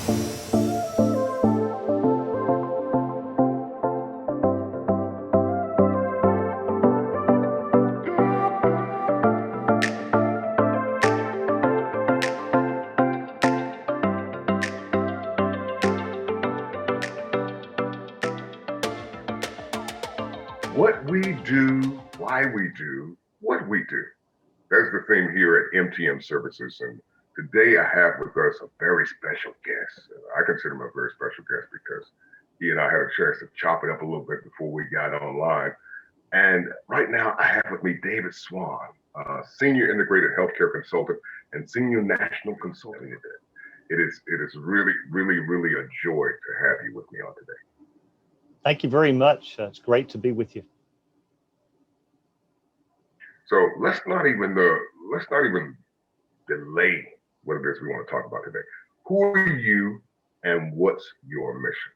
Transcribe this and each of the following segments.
What we do, why we do, what we do. That's the theme here at MTM Services. And today I have with us a very special guest. I consider him a very special guest because he and I had a chance to chop it up a little bit before we got online. And right now I have with me David Swann, Senior Integrated Healthcare Consultant and Senior National Consultant. It is really a joy to have you with me on today. Thank you very much. It's great to be with you. So let's not even delay what it is we want to talk about today. Who are you and what's your mission?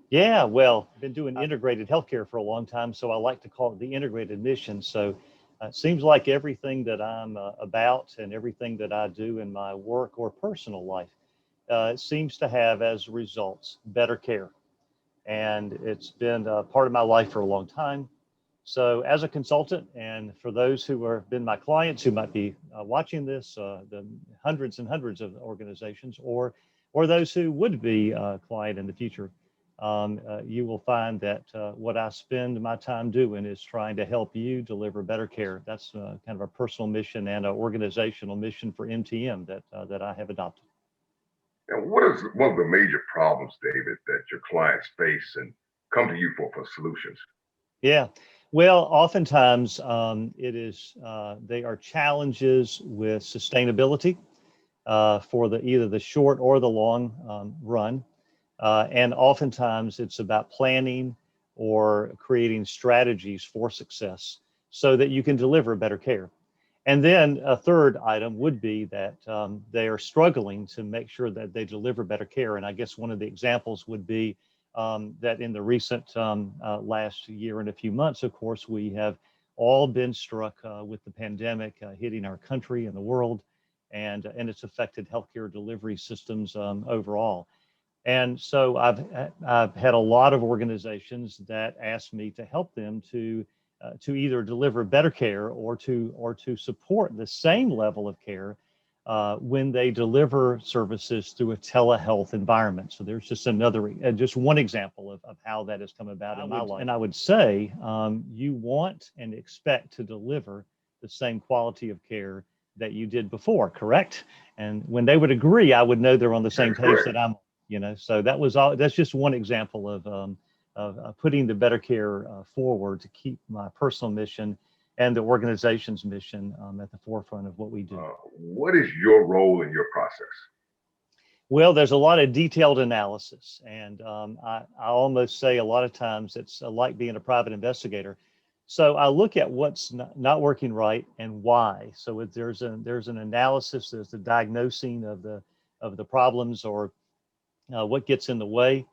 Yeah, well, I've been doing integrated healthcare for a long time, so I like to call it the integrated mission. So it seems like everything that I'm about and everything that I do in my work or personal life seems to have as results better care. And it's been a part of my life for a long time. So as a consultant, and for those who have been my clients who might be watching this, the hundreds and hundreds of organizations, or those who would be a client in the future, you will find that what I spend my time doing is trying to help you deliver better care. That's kind of a personal mission and an organizational mission for MTM that I have adopted. And what is one of the major problems, David, that your clients face and come to you for solutions? Yeah, well, oftentimes they are challenges with sustainability for either the short or the long run. And oftentimes it's about planning or creating strategies for success so that you can deliver better care. And then a third item would be that they are struggling to make sure that they deliver better care. And I guess one of the examples would be that in the recent last year and a few months, of course, we have all been struck with the pandemic hitting our country and the world, and it's affected healthcare delivery systems overall. And so I've had a lot of organizations that ask me to help them to either deliver better care or to support the same level of care when they deliver services through a telehealth environment. So there's just just one example of how that has come about in my life. And I would say you want and expect to deliver the same quality of care that you did before, correct? And when they would agree, I would know they're on the same page that I'm. So that's just one example of putting the better care forward to keep my personal mission and the organization's mission at the forefront of what we do. What is your role in your process? Well, there's a lot of detailed analysis, and I almost say a lot of times it's like being a private investigator. So I look at what's not working right and why. So there's an analysis, there's the diagnosing of the problems or what gets in the way.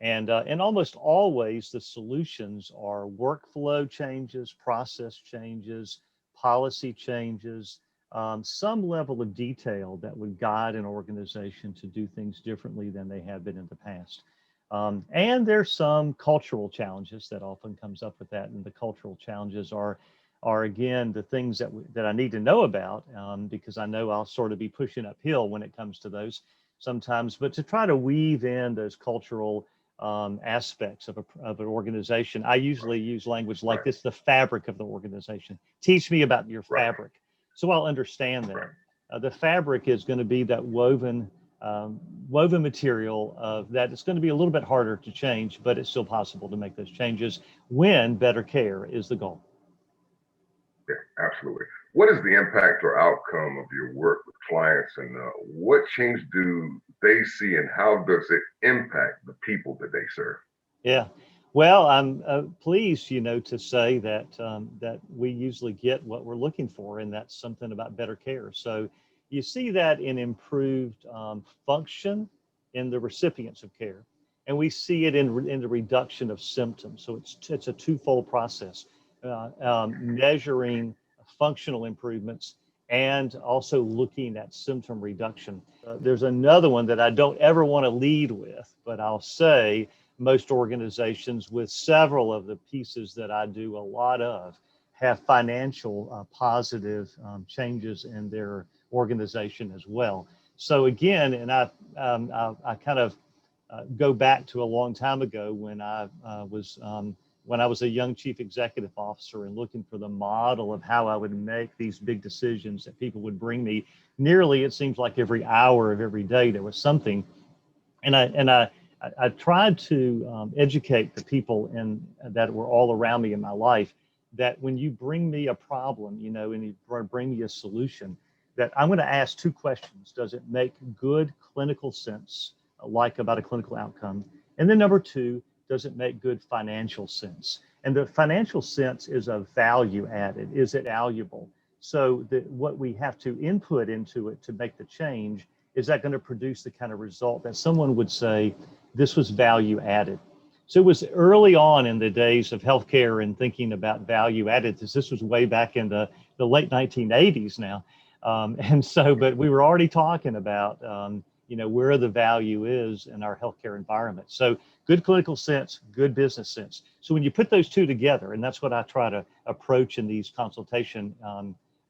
And almost always the solutions are workflow changes, process changes, policy changes, some level of detail that would guide an organization to do things differently than they have been in the past. And there's some cultural challenges that often comes up with that. And the cultural challenges are again, the things that I need to know about because I know I'll sort of be pushing uphill when it comes to those sometimes, but to try to weave in those cultural aspects of an organization. I usually use language like this: the fabric of the organization. Teach me about your fabric. So I'll understand that. The fabric is going to be that woven material that it's going to be a little bit harder to change, but it's still possible to make those changes when better care is the goal. Yeah, absolutely. What is the impact or outcome of your work with clients, and what change do they see, and how does it impact the people that they serve? Yeah, well, I'm pleased, to say that that we usually get what we're looking for, and that's something about better care. So you see that in improved function in the recipients of care, and we see it in the reduction of symptoms. So it's a twofold process, measuring functional improvements and also looking at symptom reduction. There's another one that I don't ever want to lead with, but I'll say most organizations with several of the pieces that I do a lot of have financial positive changes in their organization as well. So again, and I kind of go back to a long time ago when I was a young chief executive officer and looking for the model of how I would make these big decisions that people would bring me. Nearly, it seems like every hour of every day there was something, and I tried to educate the people that were all around me in my life that when you bring me a problem, and you bring me a solution, that I'm going to ask two questions. Does it make good clinical sense, like about a clinical outcome? And then number two, does it make good financial sense? And the financial sense is a value added. Is it valuable? So that what we have to input into it to make the change, is that going to produce the kind of result that someone would say, this was value added? So it was early on in the days of healthcare and thinking about value added. This was way back in the late 1980s now. But we were already talking about, where the value is in our healthcare environment. So good clinical sense, good business sense. So when you put those two together, and that's what I try to approach in these consultation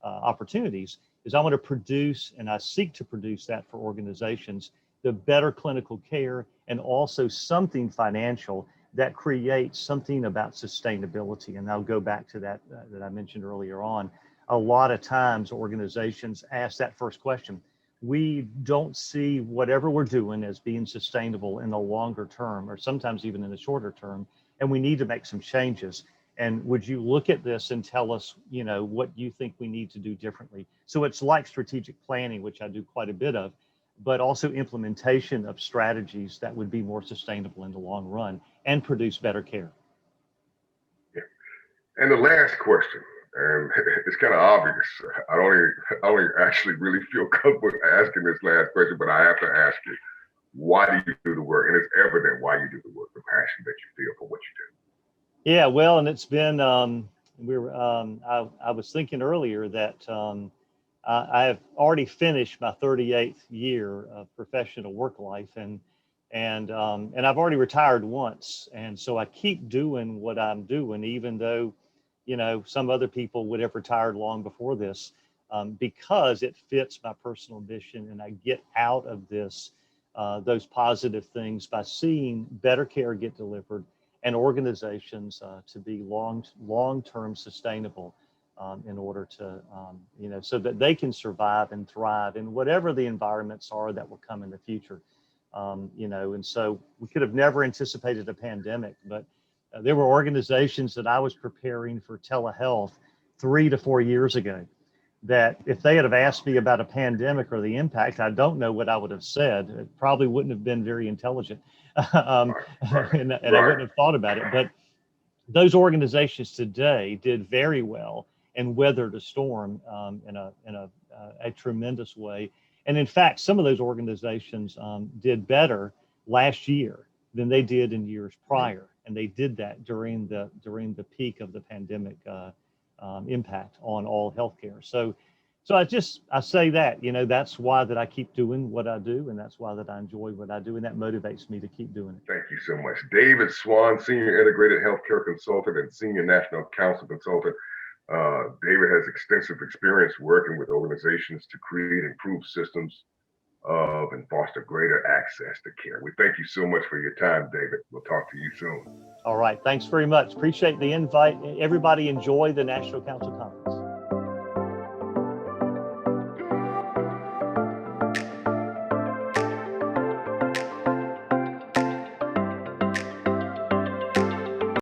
opportunities, is I want to produce, and I seek to produce that for organizations, the better clinical care and also something financial that creates something about sustainability. And I'll go back to that I mentioned earlier on. A lot of times organizations ask that first question. We don't see whatever we're doing as being sustainable in the longer term, or sometimes even in the shorter term, and we need to make some changes. And would you look at this and tell us, what you think we need to do differently? So it's like strategic planning, which I do quite a bit of, but also implementation of strategies that would be more sustainable in the long run and produce better care. Yeah. And the last question, and it's kind of obvious. I don't actually really feel comfortable asking this last question, but I have to ask you, why do you do the work? And it's evident why you do the work, the passion that you feel for what you do. Yeah, well, and it's been, I was thinking earlier that I have already finished my 38th year of professional work life, and I've already retired once, and so I keep doing what I'm doing, even though, some other people would have retired long before this, because it fits my personal mission, and I get out of this those positive things by seeing better care get delivered and organizations to be long-term sustainable. In order to, so that they can survive and thrive in whatever the environments are that will come in the future. And so we could have never anticipated a pandemic, but there were organizations that I was preparing for telehealth 3 to 4 years ago that if they had have asked me about a pandemic or the impact, I don't know what I would have said. It probably wouldn't have been very intelligent. And I wouldn't have thought about it. But those organizations today did very well and weathered a storm in a tremendous way. And in fact, some of those organizations did better last year than they did in years prior. And they did that during the peak of the pandemic impact on all healthcare. So I say that, that's why that I keep doing what I do, and that's why that I enjoy what I do, and that motivates me to keep doing it. Thank you so much. David Swann, Senior Integrated Healthcare Consultant and Senior National Council Consultant. David has extensive experience working with organizations to create improved systems of and foster greater access to care. We thank you so much for your time, David. We'll talk to you soon. All right. Thanks very much. Appreciate the invite. Everybody enjoy the National Council Conference.